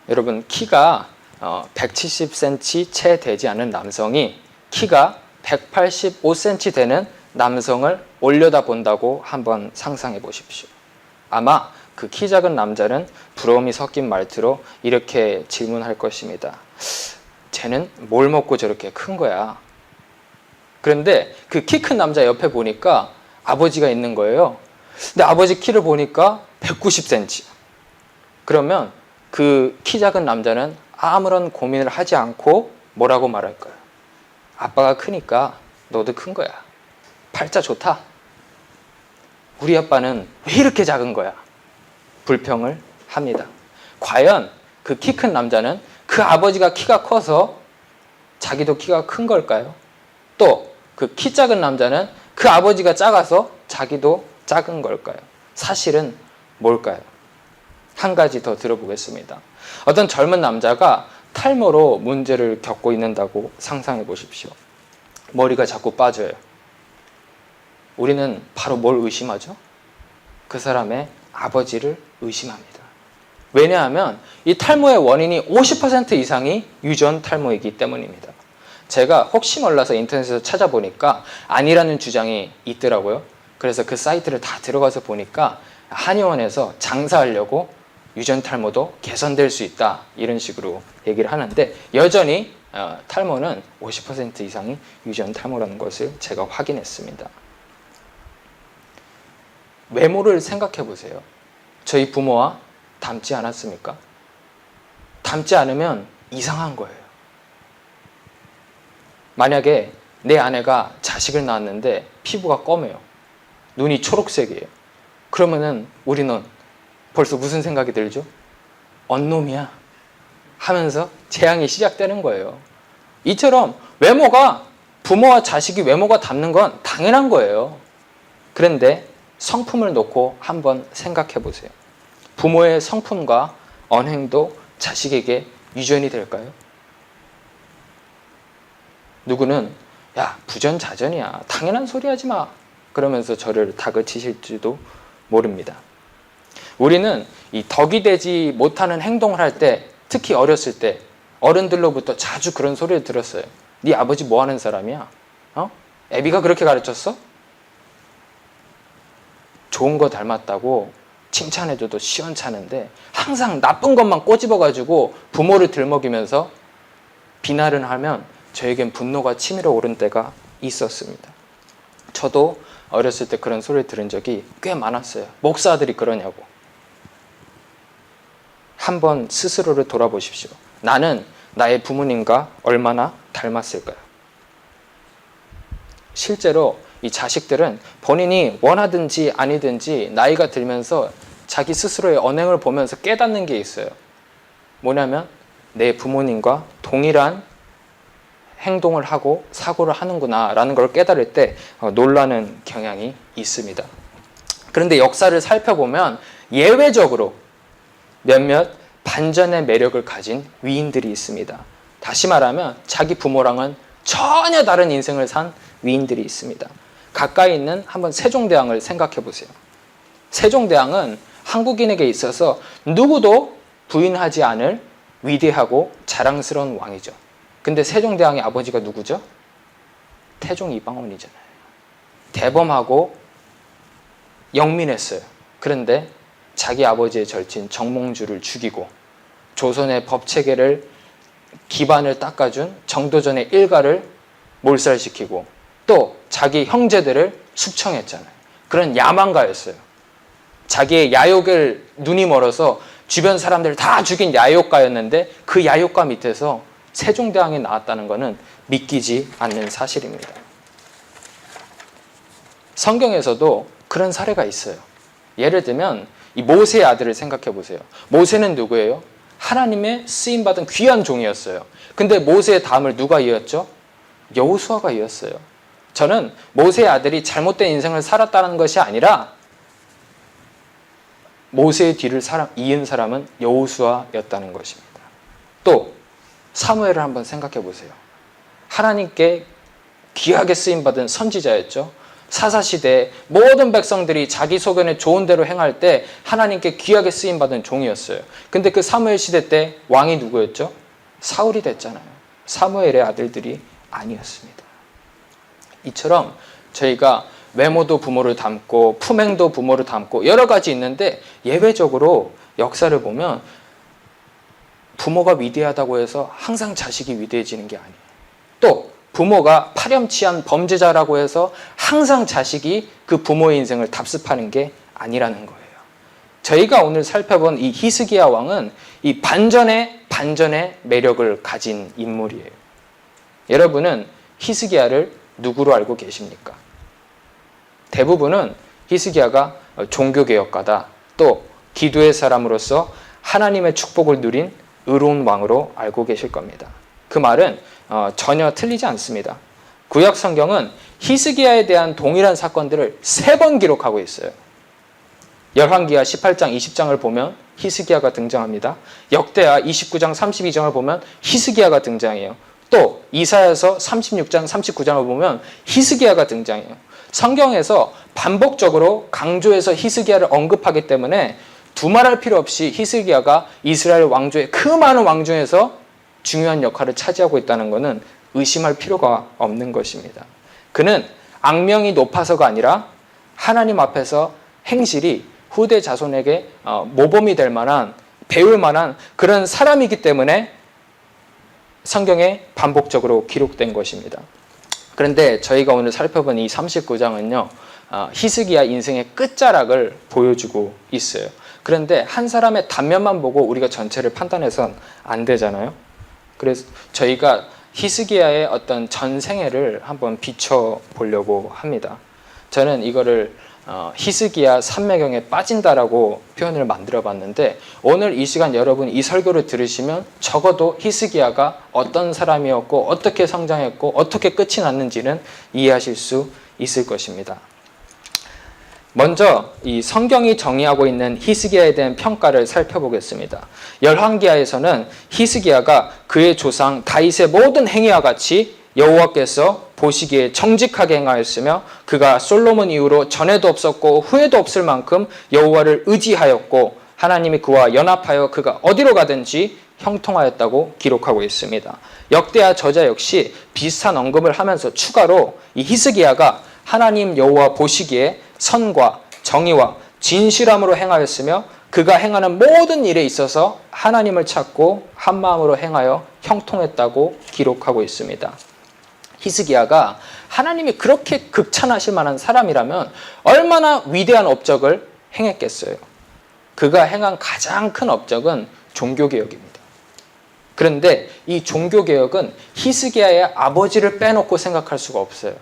여러분, 키가 170cm 채 되지 않은 남성이 키가 185cm 되는 남성을 올려다본다고 한번 상상해 보십시오. 아마 그 키 작은 남자는 부러움이 섞인 말투로 이렇게 질문할 것입니다. 쟤는 뭘 먹고 저렇게 큰 거야? 그런데 그 키 큰 남자 옆에 보니까 아버지가 있는 거예요. 근데 아버지 키를 보니까 190cm. 그러면 그 키 작은 남자는 아무런 고민을 하지 않고 뭐라고 말할까요? 아빠가 크니까 너도 큰 거야. 팔자 좋다. 우리 아빠는 왜 이렇게 작은 거야? 불평을 합니다. 과연 그 키 큰 남자는 그 아버지가 키가 커서 자기도 키가 큰 걸까요? 또 그 키 작은 남자는 그 아버지가 작아서 자기도 작은 걸까요? 사실은 뭘까요? 한 가지 더 들어보겠습니다. 어떤 젊은 남자가 탈모로 문제를 겪고 있는다고 상상해 보십시오. 머리가 자꾸 빠져요. 우리는 바로 뭘 의심하죠? 그 사람의 아버지를 의심합니다. 왜냐하면 이 탈모의 원인이 50% 이상이 유전 탈모이기 때문입니다. 제가 혹시 몰라서 인터넷에서 찾아보니까 아니라는 주장이 있더라고요. 그래서 그 사이트를 다 들어가서 보니까 한의원에서 장사하려고 유전 탈모도 개선될 수 있다, 이런 식으로 얘기를 하는데, 여전히 탈모는 50% 이상이 유전 탈모라는 것을 제가 확인했습니다. 외모를 생각해 보세요. 저희 부모와 닮지 않았습니까? 닮지 않으면 이상한 거예요. 만약에 내 아내가 자식을 낳았는데 피부가 검해요. 눈이 초록색이에요. 그러면은 우리는 벌써 무슨 생각이 들죠? 언놈이야 하면서 재앙이 시작되는 거예요. 이처럼 외모가, 부모와 자식이 외모가 닮는 건 당연한 거예요. 그런데 성품을 놓고 한번 생각해 보세요. 부모의 성품과 언행도 자식에게 유전이 될까요? 누구는 야, 부전자전이야, 당연한 소리 하지 마, 그러면서 저를 다그치실지도 모릅니다. 우리는 이 덕이 되지 못하는 행동을 할 때, 특히 어렸을 때 어른들로부터 자주 그런 소리를 들었어요. 네 아버지 뭐 하는 사람이야? 애비가 그렇게 가르쳤어? 좋은 거 닮았다고 칭찬해줘도 시원찮은데 항상 나쁜 것만 꼬집어가지고 부모를 들먹이면서 비난을 하면 저에겐 분노가 치밀어 오른 때가 있었습니다. 저도 어렸을 때 그런 소리를 들은 적이 꽤 많았어요. 목사들이 그러냐고. 한번 스스로를 돌아보십시오. 나는 나의 부모님과 얼마나 닮았을까요? 실제로 이 자식들은 본인이 원하든지 아니든지 나이가 들면서 자기 스스로의 언행을 보면서 깨닫는 게 있어요. 뭐냐면 내 부모님과 동일한 행동을 하고 사고를 하는구나 라는 걸 깨달을 때 놀라는 경향이 있습니다. 그런데 역사를 살펴보면 예외적으로 몇몇 반전의 매력을 가진 위인들이 있습니다. 다시 말하면 자기 부모랑은 전혀 다른 인생을 산 위인들이 있습니다. 가까이 있는 한번 세종대왕을 생각해 보세요. 세종대왕은 한국인에게 있어서 누구도 부인하지 않을 위대하고 자랑스러운 왕이죠. 근데 세종대왕의 아버지가 누구죠? 태종 이방원이잖아요. 대범하고 영민했어요. 그런데 자기 아버지의 절친 정몽주를 죽이고 조선의 법체계를 기반을 닦아준 정도전의 일가를 몰살시키고 또 자기 형제들을 숙청했잖아요. 그런 야망가였어요. 자기의 야욕을 눈이 멀어서 주변 사람들을 다 죽인 야욕가였는데 그 야욕가 밑에서 세종대왕이 나왔다는 것은 믿기지 않는 사실입니다. 성경에서도 그런 사례가 있어요. 예를 들면 이 모세의 아들을 생각해 보세요. 모세는 누구예요? 하나님의 쓰임받은 귀한 종이었어요. 근데 모세의 다음을 누가 이었죠? 여호수아가 이었어요. 저는 모세의 아들이 잘못된 인생을 살았다는 것이 아니라 모세의 뒤를 이은 사람은 여호수아였다는 것입니다. 또 사무엘을 한번 생각해 보세요. 하나님께 귀하게 쓰임받은 선지자였죠. 사사시대에 모든 백성들이 자기 소견에 좋은 대로 행할 때 하나님께 귀하게 쓰임받은 종이었어요. 근데 그 사무엘 시대 때 왕이 누구였죠? 사울이 됐잖아요. 사무엘의 아들들이 아니었습니다. 이처럼 저희가 외모도 부모를 닮고 품행도 부모를 닮고 여러 가지 있는데 예외적으로 역사를 보면 부모가 위대하다고 해서 항상 자식이 위대해지는 게 아니에요. 또 부모가 파렴치한 범죄자라고 해서 항상 자식이 그 부모의 인생을 답습하는 게 아니라는 거예요. 저희가 오늘 살펴본 이 히스기야 왕은 이 반전의 매력을 가진 인물이에요. 여러분은 히스기야를 누구로 알고 계십니까? 대부분은 히스기야가 종교개혁가다, 또 기도의 사람으로서 하나님의 축복을 누린 의로운 왕으로 알고 계실 겁니다. 그 말은 전혀 틀리지 않습니다. 구약 성경은 히스기야에 대한 동일한 사건들을 3번 기록하고 있어요. 열왕기하 18장 20장을 보면 히스기야가 등장합니다. 역대하 29장 32장을 보면 히스기야가 등장해요. 또 이사야서 36장 39장을 보면 히스기야가 등장해요. 성경에서 반복적으로 강조해서 히스기야를 언급하기 때문에 두말할 필요 없이 히스기야가 이스라엘 왕조의 그 많은 왕 중에서 중요한 역할을 차지하고 있다는 것은 의심할 필요가 없는 것입니다. 그는 악명이 높아서가 아니라 하나님 앞에서 행실이 후대 자손에게 모범이 될 만한, 배울 만한 그런 사람이기 때문에 성경에 반복적으로 기록된 것입니다. 그런데 저희가 오늘 살펴본 이 39장은요, 히스기야 인생의 끝자락을 보여주고 있어요. 그런데 한 사람의 단면만 보고 우리가 전체를 판단해서는 안 되잖아요. 그래서 저희가 히스기야의 어떤 전생애를 한번 비춰보려고 합니다. 저는 이거를 히스기야 삼매경에 빠진다라고 표현을 만들어 봤는데, 오늘 이 시간 여러분 이 설교를 들으시면 적어도 히스기야가 어떤 사람이었고 어떻게 성장했고 어떻게 끝이 났는지는 이해하실 수 있을 것입니다. 먼저 이 성경이 정의하고 있는 히스기야에 대한 평가를 살펴보겠습니다. 열왕기하에서는 히스기야가 그의 조상 다윗의 모든 행위와 같이 여호와께서 보시기에 정직하게 행하였으며 그가 솔로몬 이후로 전에도 없었고 후에도 없을 만큼 여호와를 의지하였고 하나님이 그와 연합하여 그가 어디로 가든지 형통하였다고 기록하고 있습니다. 역대하 저자 역시 비슷한 언급을 하면서 추가로 이 히스기야가 하나님 여호와 보시기에 선과 정의와 진실함으로 행하였으며 그가 행하는 모든 일에 있어서 하나님을 찾고 한 마음으로 행하여 형통했다고 기록하고 있습니다. 히스기야가 하나님이 그렇게 극찬하실 만한 사람이라면 얼마나 위대한 업적을 행했겠어요. 그가 행한 가장 큰 업적은 종교개혁입니다. 그런데 이 종교개혁은 히스기야의 아버지를 빼놓고 생각할 수가 없어요.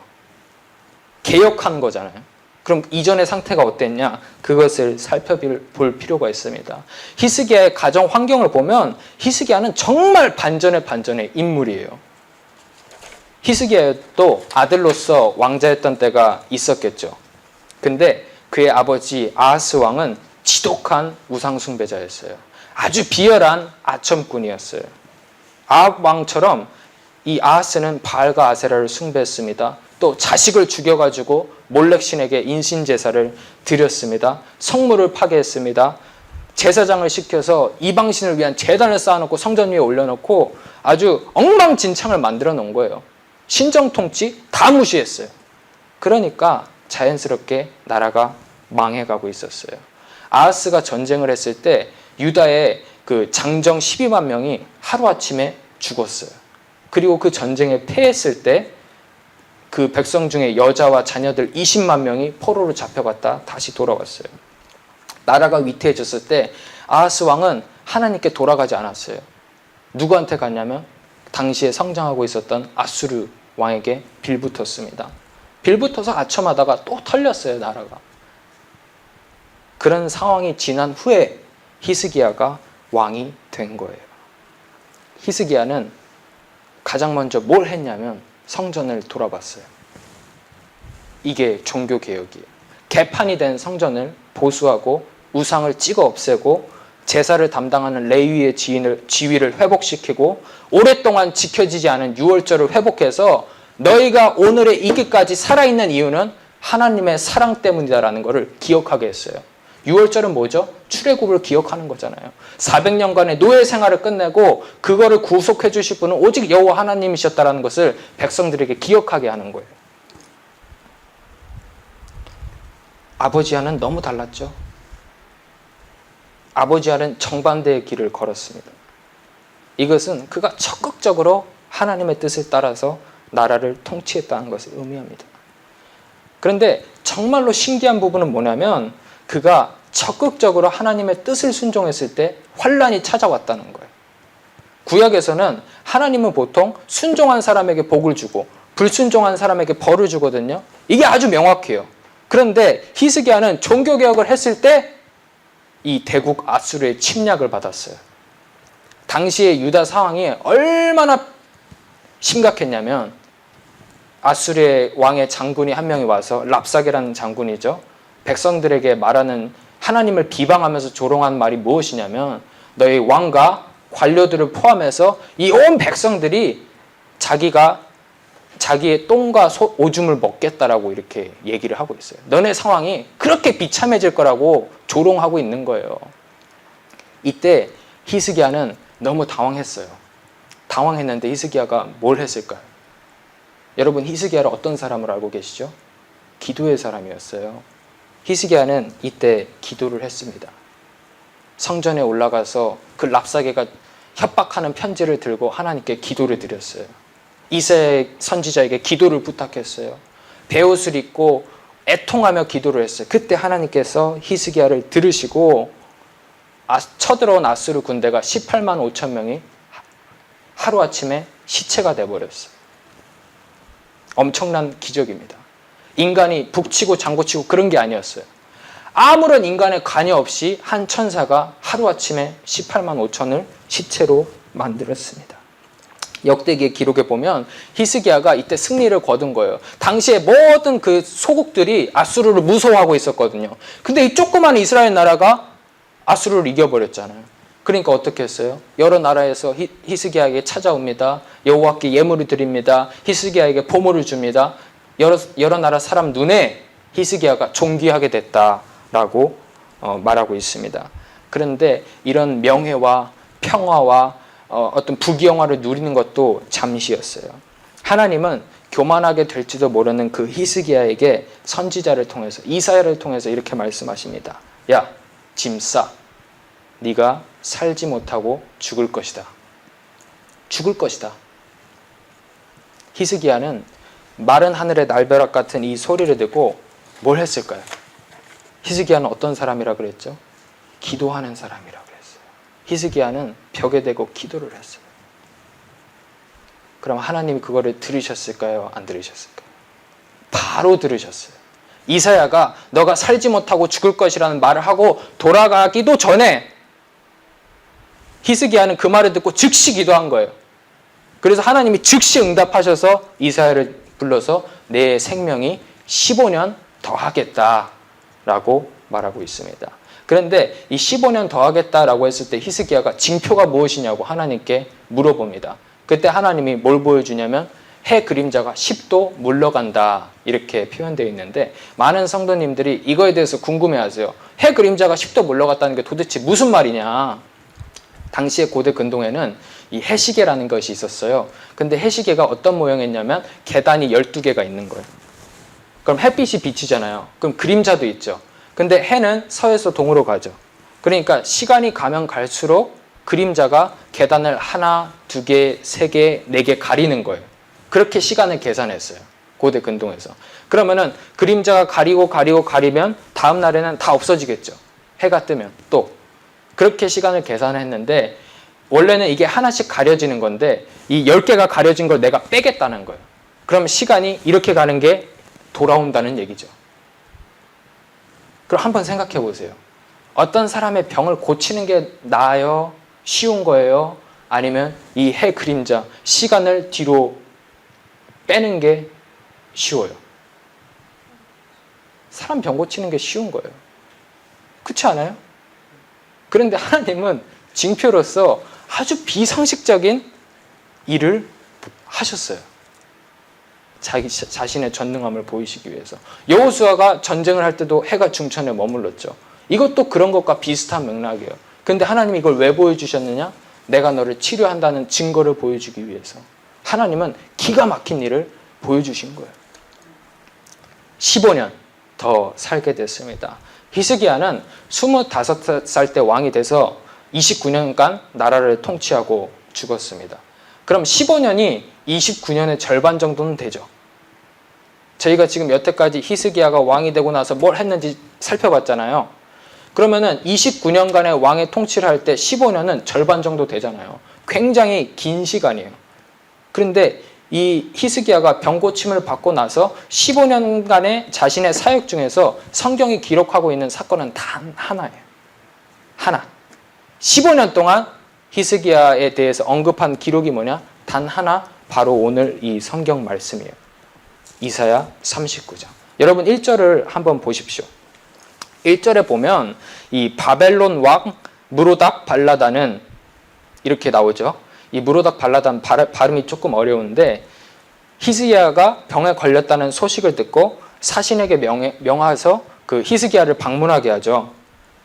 개혁한 거잖아요. 그럼 이전의 상태가 어땠냐? 그것을 살펴볼 필요가 있습니다. 히스기야의 가정 환경을 보면 히스기야는 정말 반전의 인물이에요. 히스기야도 아들로서 왕자였던 때가 있었겠죠. 근데 그의 아버지 아하스 왕은 지독한 우상 숭배자였어요. 아주 비열한 아첨꾼이었어요. 아합 왕처럼 이 아하스는 바알과 아세라를 숭배했습니다. 또 자식을 죽여가지고 몰렉 신에게 인신제사를 드렸습니다. 성물을 파괴했습니다. 제사장을 시켜서 이방신을 위한 제단을 쌓아놓고 성전 위에 올려놓고 아주 엉망진창을 만들어 놓은 거예요. 신정통치 다 무시했어요. 그러니까 자연스럽게 나라가 망해가고 있었어요. 아하스가 전쟁을 했을 때 유다의 그 장정 12만 명이 하루아침에 죽었어요. 그리고 그 전쟁에 패했을 때 그 백성 중에 여자와 자녀들 20만 명이 포로로 잡혀갔다 다시 돌아왔어요. 나라가 위태해졌을 때 아하스 왕은 하나님께 돌아가지 않았어요. 누구한테 갔냐면 당시에 성장하고 있었던 아수르 왕에게 빌붙었습니다. 빌붙어서 아첨하다가 또 털렸어요, 나라가. 그런 상황이 지난 후에 히스기야가 왕이 된 거예요. 히스기야는 가장 먼저 뭘 했냐면 성전을 돌아봤어요. 이게 종교개혁이에요. 개판이 된 성전을 보수하고 우상을 찍어 없애고 제사를 담당하는 레위의 지위를 회복시키고 오랫동안 지켜지지 않은 유월절을 회복해서 너희가 오늘의 이기까지 살아있는 이유는 하나님의 사랑 때문이다라는 것을 기억하게 했어요. 유월절은 뭐죠? 출애굽을 기억하는 거잖아요. 400년간의 노예 생활을 끝내고 그거를 구속해 주실 분은 오직 여호와 하나님이셨다라는 것을 백성들에게 기억하게 하는 거예요. 아버지와는 너무 달랐죠. 아버지와는 정반대의 길을 걸었습니다. 이것은 그가 적극적으로 하나님의 뜻을 따라서 나라를 통치했다는 것을 의미합니다. 그런데 정말로 신기한 부분은 뭐냐면 그가 적극적으로 하나님의 뜻을 순종했을 때 환란이 찾아왔다는 거예요. 구약에서는 하나님은 보통 순종한 사람에게 복을 주고 불순종한 사람에게 벌을 주거든요. 이게 아주 명확해요. 그런데 히스기야는 종교개혁을 했을 때 이 대국 아수르의 침략을 받았어요. 당시의 유다 상황이 얼마나 심각했냐면 아수르의 왕의 장군이 한 명이 와서 랍사게라는 장군이죠. 백성들에게 말하는 하나님을 비방하면서 조롱한 말이 무엇이냐면 너희 왕과 관료들을 포함해서 이 온 백성들이 자기의 똥과 오줌을 먹겠다라고 이렇게 얘기를 하고 있어요. 너네 상황이 그렇게 비참해질 거라고 조롱하고 있는 거예요. 이때 히스기야는 너무 당황했어요. 당황했는데 히스기야가 뭘 했을까요? 여러분 히스기야를 어떤 사람으로 알고 계시죠? 기도의 사람이었어요. 히스기야는 이때 기도를 했습니다. 성전에 올라가서 그 랍사게가 협박하는 편지를 들고 하나님께 기도를 드렸어요. 이사야 선지자에게 기도를 부탁했어요. 베옷을 입고 애통하며 기도를 했어요. 그때 하나님께서 히스기야를 들으시고 쳐들어온 아수르 군대가 18만 5천 명이 하루아침에 시체가 돼버렸어요. 엄청난 기적입니다. 인간이 북치고 장구치고 그런 게 아니었어요. 아무런 인간의 관여 없이 한 천사가 하루아침에 18만 5천을 시체로 만들었습니다. 역대기의 기록에 보면 히스기야가 이때 승리를 거둔 거예요. 당시에 모든 그 소국들이 아수르를 무서워하고 있었거든요. 근데 이 조그만 이스라엘 나라가 아수르를 이겨버렸잖아요. 그러니까 어떻게 했어요? 여러 나라에서 히스기야에게 찾아옵니다. 여호와께 예물을 드립니다. 히스기야에게 보물을 줍니다. 여러 나라 사람 눈에 히스기야가 존귀하게 됐다라고 말하고 있습니다. 그런데 이런 명예와 평화와 어떤 부귀영화를 누리는 것도 잠시였어요. 하나님은 교만하게 될지도 모르는 그 히스기야에게 선지자를 통해서 이사야를 통해서 이렇게 말씀하십니다. 야, 짐 싸. 네가 살지 못하고 죽을 것이다. 죽을 것이다. 히스기야는 마른 하늘의 날벼락 같은 이 소리를 듣고 뭘 했을까요? 히스기야는 어떤 사람이라 그랬죠? 기도하는 사람이라 그랬어요. 히스기야는 벽에 대고 기도를 했어요. 그럼 하나님이 그거를 들으셨을까요? 안 들으셨을까요? 바로 들으셨어요. 이사야가 너가 살지 못하고 죽을 것이라는 말을 하고 돌아가기도 전에 히스기야는 그 말을 듣고 즉시 기도한 거예요. 그래서 하나님이 즉시 응답하셔서 이사야를 불러서 내 생명이 15년 더 하겠다라고 말하고 있습니다. 그런데 이 15년 더 하겠다라고 했을 때 히스기야가 징표가 무엇이냐고 하나님께 물어봅니다. 그때 하나님이 뭘 보여주냐면 해 그림자가 10도 물러간다 이렇게 표현되어 있는데 많은 성도님들이 이거에 대해서 궁금해하세요. 해 그림자가 10도 물러갔다는 게 도대체 무슨 말이냐. 당시의 고대 근동에는 이 해시계라는 것이 있었어요. 근데 해시계가 어떤 모양이었냐면 계단이 12개가 있는 거예요. 그럼 햇빛이 비치잖아요. 그럼 그림자도 있죠. 근데 해는 서에서 동으로 가죠. 그러니까 시간이 가면 갈수록 그림자가 계단을 하나, 두 개, 세 개, 네 개 가리는 거예요. 그렇게 시간을 계산했어요. 고대 근동에서. 그러면은 그림자가 가리면 다음 날에는 다 없어지겠죠. 해가 뜨면 또. 그렇게 시간을 계산했는데 원래는 이게 하나씩 가려지는 건데 이 10개가 가려진 걸 내가 빼겠다는 거예요. 그럼 시간이 이렇게 가는 게 돌아온다는 얘기죠. 그럼 한번 생각해 보세요. 어떤 사람의 병을 고치는 게 나아요? 쉬운 거예요? 아니면 이 해 그림자, 시간을 뒤로 빼는 게 쉬워요? 사람 병 고치는 게 쉬운 거예요. 그렇지 않아요? 그런데 하나님은 징표로서 아주 비상식적인 일을 하셨어요. 자신의 전능함을 보이시기 위해서. 여호수아가 전쟁을 할 때도 해가 중천에 머물렀죠. 이것도 그런 것과 비슷한 맥락이에요. 근데 하나님이 이걸 왜 보여주셨느냐? 내가 너를 치료한다는 증거를 보여주기 위해서. 하나님은 기가 막힌 일을 보여주신 거예요. 15년 더 살게 됐습니다. 히스기야는 25살 때 왕이 돼서 29년간 나라를 통치하고 죽었습니다. 그럼 15년이 29년의 절반 정도는 되죠. 저희가 지금 여태까지 히스기야가 왕이 되고 나서 뭘 했는지 살펴봤잖아요. 그러면은 29년간의 왕의 통치를 할 때 15년은 절반 정도 되잖아요. 굉장히 긴 시간이에요. 그런데 이 히스기야가 병고침을 받고 나서 15년간의 자신의 사역 중에서 성경이 기록하고 있는 사건은 단 하나예요. 하나. 15년 동안 히스기야에 대해서 언급한 기록이 뭐냐? 단 하나, 바로 오늘 이 성경 말씀이에요. 이사야 39장. 여러분 1절을 한번 보십시오. 1절에 보면 이 바벨론 왕 무로닥 발라다는 이렇게 나오죠. 이 무로닥 발라단 발음이 조금 어려운데, 히스기야가 병에 걸렸다는 소식을 듣고 사신에게 명하서 그 히스기야를 방문하게 하죠.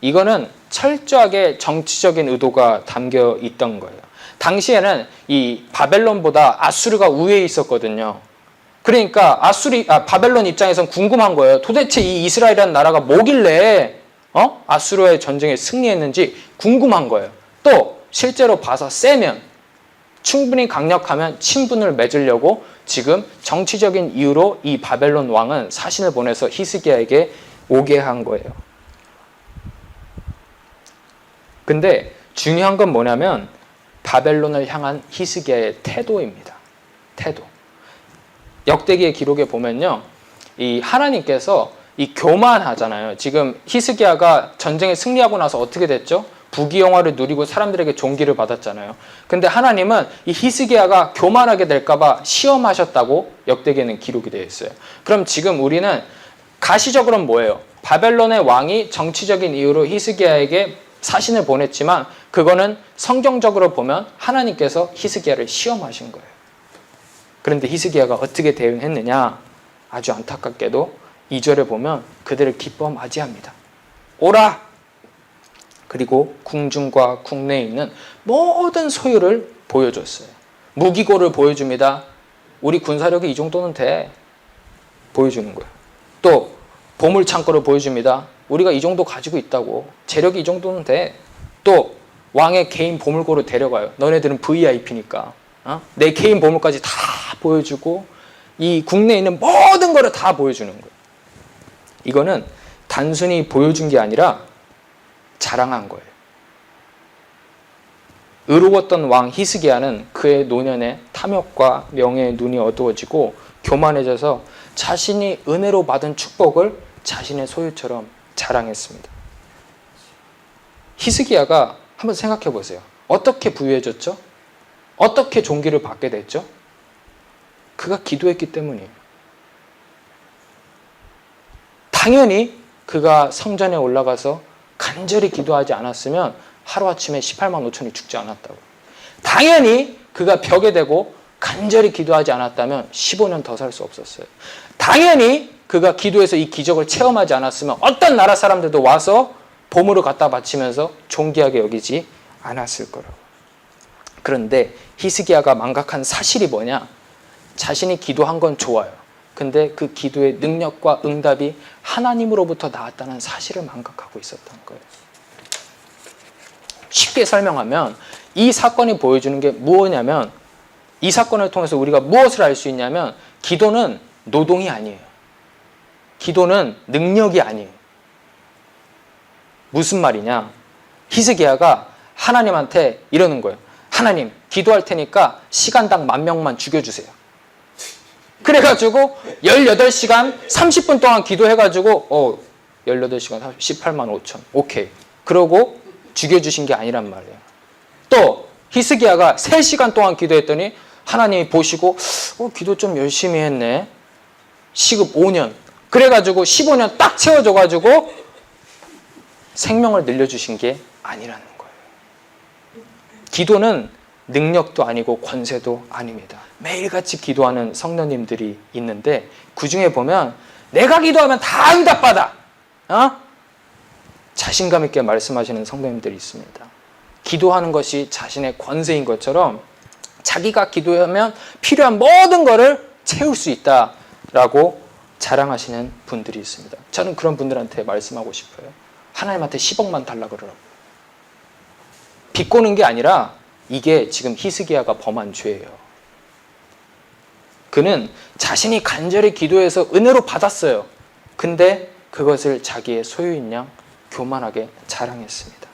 이거는 철저하게 정치적인 의도가 담겨 있던 거예요. 당시에는 이 바벨론보다 아수르가 우위에 있었거든요. 그러니까 바벨론 입장에선 궁금한 거예요. 도대체 이 이스라엘이라는 나라가 뭐길래 아수르와의 전쟁에 승리했는지 궁금한 거예요. 또 실제로 봐서 세면, 충분히 강력하면 친분을 맺으려고 지금 정치적인 이유로 이 바벨론 왕은 사신을 보내서 히스기야에게 오게 한 거예요. 근데 중요한 건 뭐냐면 바벨론을 향한 히스기야의 태도입니다. 태도. 역대기의 기록에 보면요, 이 하나님께서 이 교만하잖아요. 지금 히스기야가 전쟁에 승리하고 나서 어떻게 됐죠? 부귀영화를 누리고 사람들에게 존귀를 받았잖아요. 근데 하나님은 이 히스기야가 교만하게 될까봐 시험하셨다고 역대기에는 기록이 되어 있어요. 그럼 지금 우리는 가시적으로는 뭐예요? 바벨론의 왕이 정치적인 이유로 히스기야에게 사신을 보냈지만 그거는 성경적으로 보면 하나님께서 히스기야를 시험하신 거예요. 그런데 히스기야가 어떻게 대응했느냐? 아주 안타깝게도 2절에 보면 그들을 기뻐 맞이합니다. 오라! 그리고 궁중과 국내에 있는 모든 소유를 보여줬어요. 무기고를 보여줍니다. 우리 군사력이 이 정도는 돼. 보여주는 거예요. 또 보물창고를 보여줍니다. 우리가 이 정도 가지고 있다고. 재력이 이 정도는 돼. 또 왕의 개인 보물고를 데려가요. 너네들은 VIP니까. 내 개인 보물까지 다 보여주고 이 국내에 있는 모든 거를 다 보여주는 거예요. 이거는 단순히 보여준 게 아니라 자랑한 거예요. 의로웠던 왕 히스기야는 그의 노년에 탐욕과 명예의 눈이 어두워지고 교만해져서 자신이 은혜로 받은 축복을 자신의 소유처럼 자랑했습니다. 히스기야가 한번 생각해 보세요. 어떻게 부유해졌죠? 어떻게 존귀를 받게 됐죠? 그가 기도했기 때문이에요. 당연히 그가 성전에 올라가서 간절히 기도하지 않았으면 하루아침에 18만 5천이 죽지 않았다고. 당연히 그가 벽에 대고 간절히 기도하지 않았다면 15년 더 살 수 없었어요. 당연히 그가 기도해서 이 기적을 체험하지 않았으면 어떤 나라 사람들도 와서 보물을 갖다 바치면서 존귀하게 여기지 않았을 거라고. 그런데 히스기야가 망각한 사실이 뭐냐? 자신이 기도한 건 좋아요. 근데 그 기도의 능력과 응답이 하나님으로부터 나왔다는 사실을 망각하고 있었던 거예요. 쉽게 설명하면 이 사건이 보여주는 게 무엇이냐면, 이 사건을 통해서 우리가 무엇을 알 수 있냐면 기도는 노동이 아니에요. 기도는 능력이 아니에요. 무슨 말이냐? 히스기야가 하나님한테 이러는 거예요. 하나님, 기도할 테니까 시간당 10,000명만 죽여주세요. 그래가지고 18시간 30분 동안 기도해가지고 18시간 18만 5천 오케이. 그러고 죽여주신 게 아니란 말이에요. 또 히스기야가 3시간 동안 기도했더니 하나님이 보시고 기도 좀 열심히 했네. 시급 5년. 그래가지고 15년 딱 채워줘가지고 생명을 늘려주신 게 아니라는 거예요. 기도는 능력도 아니고 권세도 아닙니다. 매일같이 기도하는 성도님들이 있는데 그 중에 보면 내가 기도하면 다 응답받아. 자신감 있게 말씀하시는 성도님들이 있습니다. 기도하는 것이 자신의 권세인 것처럼 자기가 기도하면 필요한 모든 것을 채울 수 있다라고 자랑하시는 분들이 있습니다. 저는 그런 분들한테 말씀하고 싶어요. 하나님한테 10억만 달라 그러라고. 비꼬는 게 아니라 이게 지금 히스기야가 범한 죄예요. 그는 자신이 간절히 기도해서 은혜로 받았어요. 근데 그것을 자기의 소유인 양 교만하게 자랑했습니다.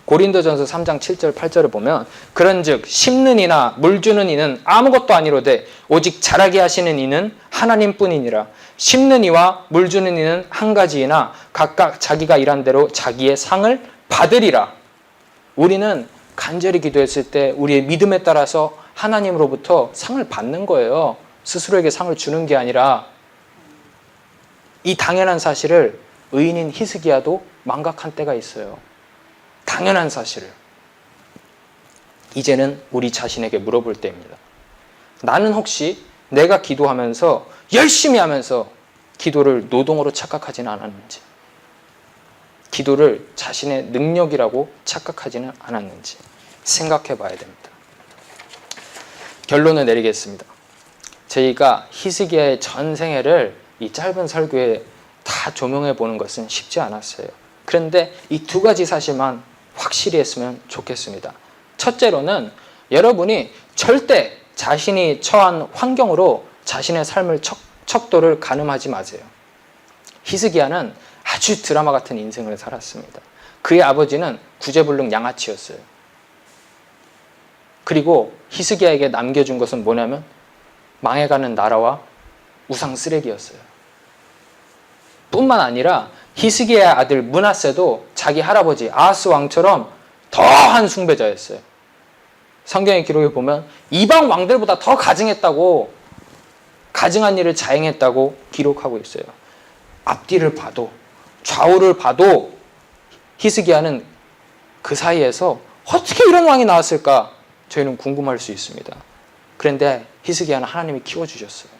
고린도전서 3장 7절 8절을 보면 그런즉 심는 이나 물 주는 이는 아무것도 아니로되 오직 자라게 하시는 이는 하나님뿐이니라. 심는 이와 물 주는 이는 한 가지이나 각각 자기가 일한 대로 자기의 상을 받으리라. 우리는 간절히 기도했을 때 우리의 믿음에 따라서 하나님으로부터 상을 받는 거예요. 스스로에게 상을 주는 게 아니라. 이 당연한 사실을 의인인 히스기야도 망각한 때가 있어요. 당연한 사실을. 이제는 우리 자신에게 물어볼 때입니다. 나는 혹시 내가 기도하면서 열심히 하면서 기도를 노동으로 착각하지는 않았는지, 기도를 자신의 능력이라고 착각하지는 않았는지 생각해 봐야 됩니다. 결론을 내리겠습니다. 저희가 히스기야의 전 생애를 이 짧은 설교에 다 조명해 보는 것은 쉽지 않았어요. 그런데 이 두 가지 사실만 확실히 했으면 좋겠습니다. 첫째로는 여러분이 절대 자신이 처한 환경으로 자신의 삶을 척도를 가늠하지 마세요. 히스기야는 아주 드라마 같은 인생을 살았습니다. 그의 아버지는 구제불능 양아치였어요. 그리고 히스기야에게 남겨준 것은 뭐냐면 망해가는 나라와 우상 쓰레기였어요. 뿐만 아니라 히스기야의 아들 므낫세도 자기 할아버지 아하스 왕처럼 더한 숭배자였어요. 성경의 기록에 보면 이방 왕들보다 더 가증했다고, 가증한 일을 자행했다고 기록하고 있어요. 앞뒤를 봐도 좌우를 봐도 히스기야는 그 사이에서 어떻게 이런 왕이 나왔을까 저희는 궁금할 수 있습니다. 그런데 히스기야는 하나님이 키워주셨어요.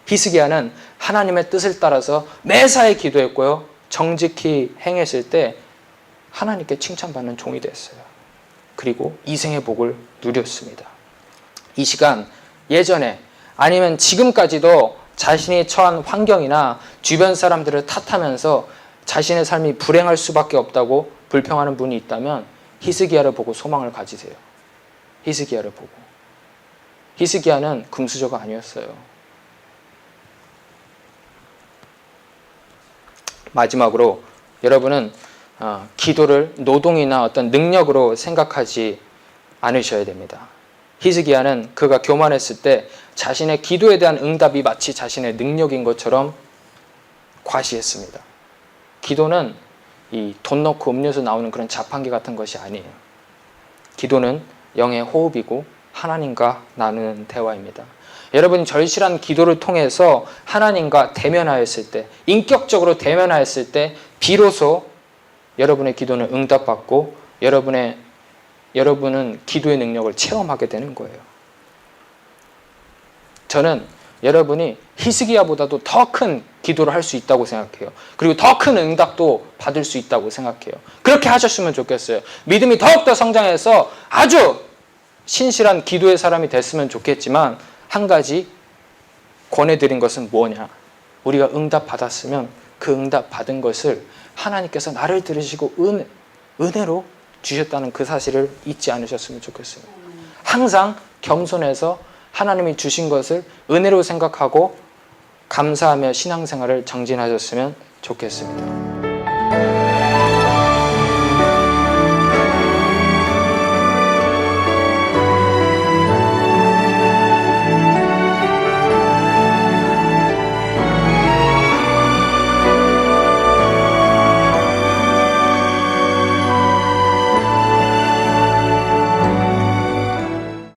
히스기야는 하나님의 뜻을 따라서 매사에 기도했고요. 정직히 행했을 때 하나님께 칭찬받는 종이 됐어요. 그리고 이생의 복을 누렸습니다. 이 시간 예전에 아니면 지금까지도 자신이 처한 환경이나 주변 사람들을 탓하면서 자신의 삶이 불행할 수밖에 없다고 불평하는 분이 있다면 히스기야를 보고 소망을 가지세요. 히스기야를 보고. 히스기야는 금수저가 아니었어요. 마지막으로 여러분은 기도를 노동이나 어떤 능력으로 생각하지 않으셔야 됩니다. 히스기야는 그가 교만했을 때 자신의 기도에 대한 응답이 마치 자신의 능력인 것처럼 과시했습니다. 기도는 이 돈 넣고 음료수 나오는 그런 자판기 같은 것이 아니에요. 기도는 영의 호흡이고 하나님과 나누는 대화입니다. 여러분이 절실한 기도를 통해서 하나님과 대면하였을 때, 인격적으로 대면하였을 때 비로소 여러분의 기도는 응답받고 여러분은 기도의 능력을 체험하게 되는 거예요. 저는 여러분이 히스기야보다도 더 큰 기도를 할 수 있다고 생각해요. 그리고 더 큰 응답도 받을 수 있다고 생각해요. 그렇게 하셨으면 좋겠어요. 믿음이 더욱더 성장해서 아주 신실한 기도의 사람이 됐으면 좋겠지만 한 가지 권해드린 것은 뭐냐? 우리가 응답 받았으면 그 응답 받은 것을 하나님께서 나를 들으시고 은혜로 주셨다는 그 사실을 잊지 않으셨으면 좋겠어요. 항상 겸손해서 하나님이 주신 것을 은혜로 생각하고 감사하며 신앙생활을 정진하셨으면 좋겠습니다.